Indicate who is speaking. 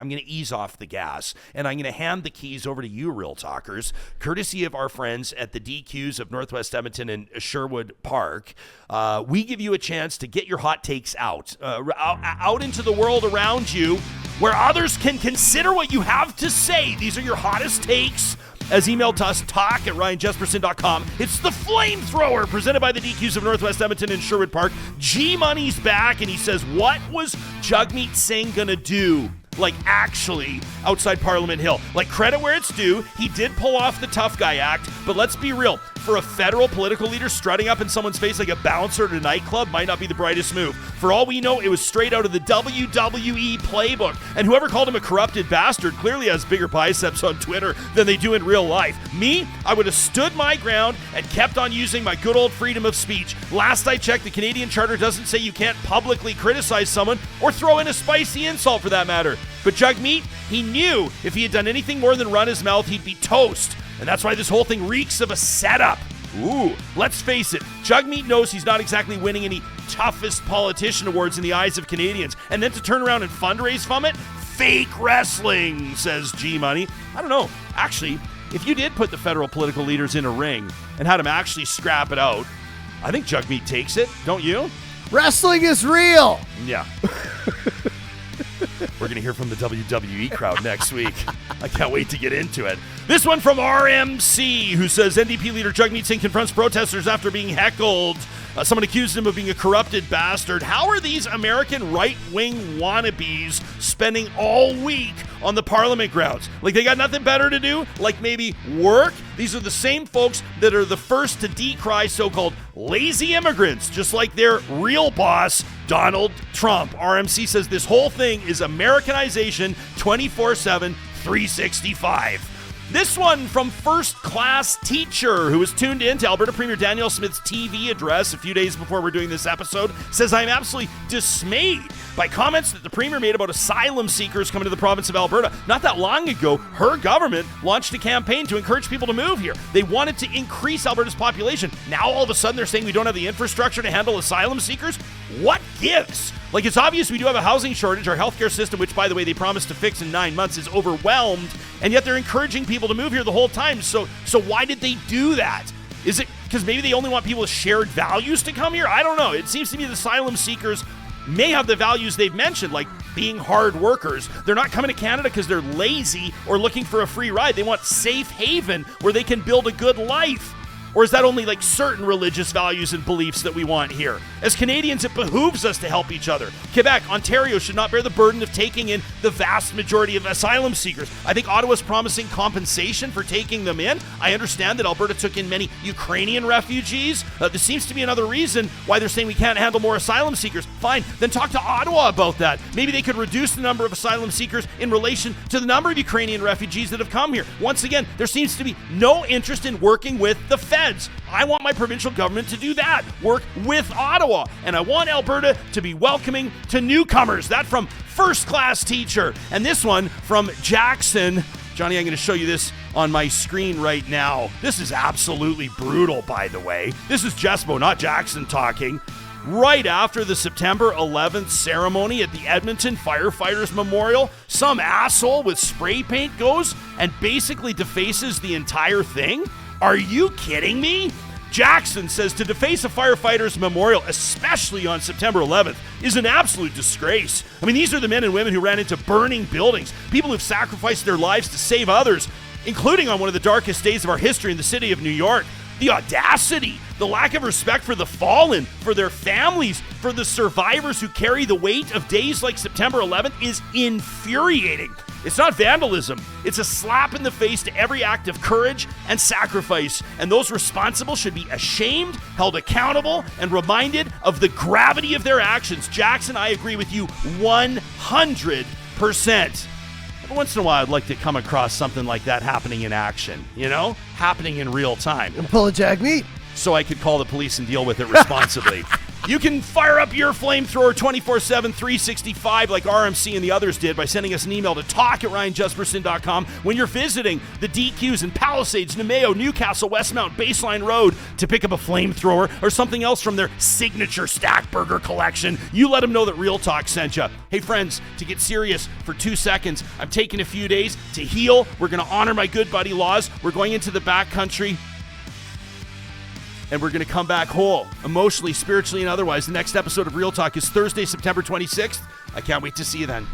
Speaker 1: I'm going to ease off the gas, and I'm going to hand the keys over to you, Real Talkers, courtesy of our friends at the DQs of Northwest Edmonton and Sherwood Park. We give you a chance to get your hot takes out into the world around you, where others can consider what you have to say. These are your hottest takes, as emailed to us, talk@ryanjesperson.com. It's the Flamethrower, presented by the DQs of Northwest Edmonton and Sherwood Park. G-Money's back, and he says, what was Jagmeet Singh going to do? Like, actually, outside Parliament Hill. Like, credit where it's due. He did pull off the tough guy act, but let's be real. For a federal political leader, strutting up in someone's face like a bouncer at a nightclub might not be the brightest move. For all we know, it was straight out of the WWE playbook. And whoever called him a corrupted bastard clearly has bigger biceps on Twitter than they do in real life. Me, I would have stood my ground and kept on using my good old freedom of speech. Last I checked, the Canadian Charter doesn't say you can't publicly criticize someone or throw in a spicy insult for that matter. But Jagmeet, he knew if he had done anything more than run his mouth, he'd be toast. And that's why this whole thing reeks of a setup. Ooh, let's face it, Jagmeet knows he's not exactly winning any toughest politician awards in the eyes of Canadians. And then to turn around and fundraise from it? Fake wrestling, says G-Money. I don't know. Actually, if you did put the federal political leaders in a ring and had them actually scrap it out, I think Jagmeet takes it, don't you?
Speaker 2: Wrestling is real.
Speaker 1: Yeah. We're going to hear from the WWE crowd next week. I can't wait to get into it. This one from RMC, who says NDP leader Jagmeet Singh confronts protesters after being heckled. Someone accused him of being a corrupted bastard. How are these American right-wing wannabes spending all week on the Parliament grounds? Like they got nothing better to do? Like maybe work? These are the same folks that are the first to decry so-called lazy immigrants, just like their real boss, Donald Trump. RMC says this whole thing is Americanization 24/7, 365. This one from First Class Teacher, who was tuned in to Alberta Premier Danielle Smith's TV address a few days before we're doing this episode, says, I'm absolutely dismayed by comments that the Premier made about asylum seekers coming to the province of Alberta. Not that long ago, her government launched a campaign to encourage people to move here. They wanted to increase Alberta's population. Now all of a sudden they're saying we don't have the infrastructure to handle asylum seekers? What gives? Like, it's obvious we do have a housing shortage. Our healthcare system, which, by the way, they promised to fix in 9 months, is overwhelmed, and yet they're encouraging people to move here the whole time. So why did they do that? Is it because maybe they only want people with shared values to come here? I don't know. It seems to me the asylum seekers may have the values they've mentioned, like being hard workers. They're not coming to Canada because they're lazy or looking for a free ride. They want safe haven where they can build a good life. Or is that only like certain religious values and beliefs that we want here? As Canadians, it behooves us to help each other. Quebec, Ontario should not bear the burden of taking in the vast majority of asylum seekers. I think Ottawa's promising compensation for taking them in. I understand that Alberta took in many Ukrainian refugees. This seems to be another reason why they're saying we can't handle more asylum seekers. Fine, then talk to Ottawa about that. Maybe they could reduce the number of asylum seekers in relation to the number of Ukrainian refugees that have come here. Once again, there seems to be no interest in working with the feds. I want my provincial government to do that, work with Ottawa, and I want Alberta to be welcoming to newcomers. That from First Class Teacher. And this one from Jackson. Johnny, I'm going to show you this on my screen right now. This is absolutely brutal, by the way. This is Jespo, not Jackson, talking. Right after the September 11th ceremony at the Edmonton Firefighters Memorial, some asshole with spray paint goes and basically defaces the entire thing. Are you kidding me? Jackson says to deface a firefighter's memorial, especially on September 11th, is an absolute disgrace. I mean, these are the men and women who ran into burning buildings, people who've sacrificed their lives to save others, including on one of the darkest days of our history in the city of New York. The audacity, the lack of respect for the fallen, for their families, for the survivors who carry the weight of days like September 11th is infuriating. It's not vandalism. It's a slap in the face to every act of courage and sacrifice. And those responsible should be ashamed, held accountable, and reminded of the gravity of their actions. Jackson, I agree with you 100%. Every once in a while, I'd like to come across something like that happening in action, happening in real time.
Speaker 2: And pull a Jagmeet.
Speaker 1: So I could call the police and deal with it responsibly. You can fire up your flamethrower 24/7, 365 like RMC and the others did by sending us an email to talk@ryanjesperson.com when you're visiting the DQs in Palisades, Namao, Newcastle, Westmount, Baseline Road to pick up a flamethrower or something else from their signature stack burger collection. You let them know that Real Talk sent you. Hey friends, to get serious for 2 seconds, I'm taking a few days to heal. We're going to honor my good buddy Laws. We're going into the back country. And we're going to come back whole, emotionally, spiritually, and otherwise. The next episode of Real Talk is Thursday, September 26th. I can't wait to see you then.